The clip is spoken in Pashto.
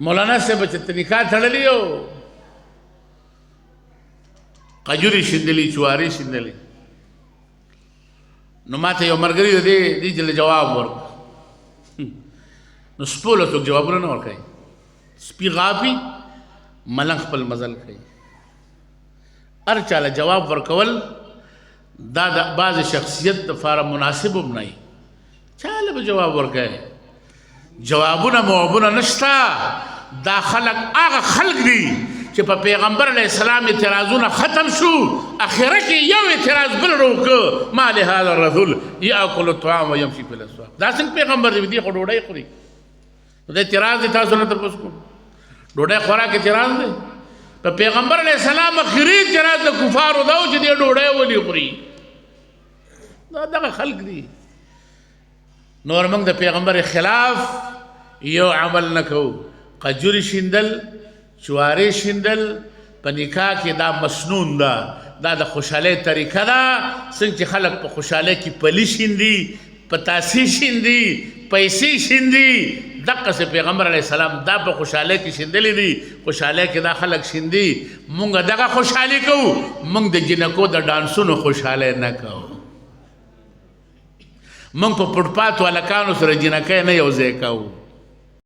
مولانا صاحب چې نکاح تړلی او قجوري شیندلي چواري شیندلي نو ماته یو مرګري دې جل جواب ورک نو سپوله څوک جوابونه نه ورکوي سپي غاپي ملنګ خپل مزل کوي هر چاله جواب ورکول دا د بعض شخصیت دپاره مناسب هم نه وي چاله به جواب ورکوي جوابونه موابونه نشته دا خلق هغه خلق دي چې په پیغمبر علیه السلام اعتراضونه ختم شو اخره کې یو اعتراض بل وکړه ما لهذا الرسول یاکل الطعام ويمشي في الاسواق دا څنګه پیغمبر دی خو ډوډۍ خوري دا اعتراض دی تاسو نه تر اوسه ډوډۍ خوراک اعتراض دی په پیغمبر علیه السلام اخري اعتراض د کفارو دا چې دی ډوډۍ ولي خوري دا دغه خلق دي نور موږ د پیغمبر خلاف یو عمل نکو قجوري شیندل چواري شیندل په نکاح کې دا مسنون ده دا د خوشحالۍ طریقه ده څنګه چې خلک په خوشحالۍ کې پلي شیندي پتاسي شیندي پیسې شیندي دقسې پیغمبر علیه السلام دا په خوشحالۍ کې شیندلي دي خوشحالۍ کې دا خلک شیندي مونږ دغه خوشحالي کوو مونږ د جنکو د ډانسونو خوشحالۍ نه کوو مونږ په فوټپات هلکانو سره جنکۍ نه یو ځای کوو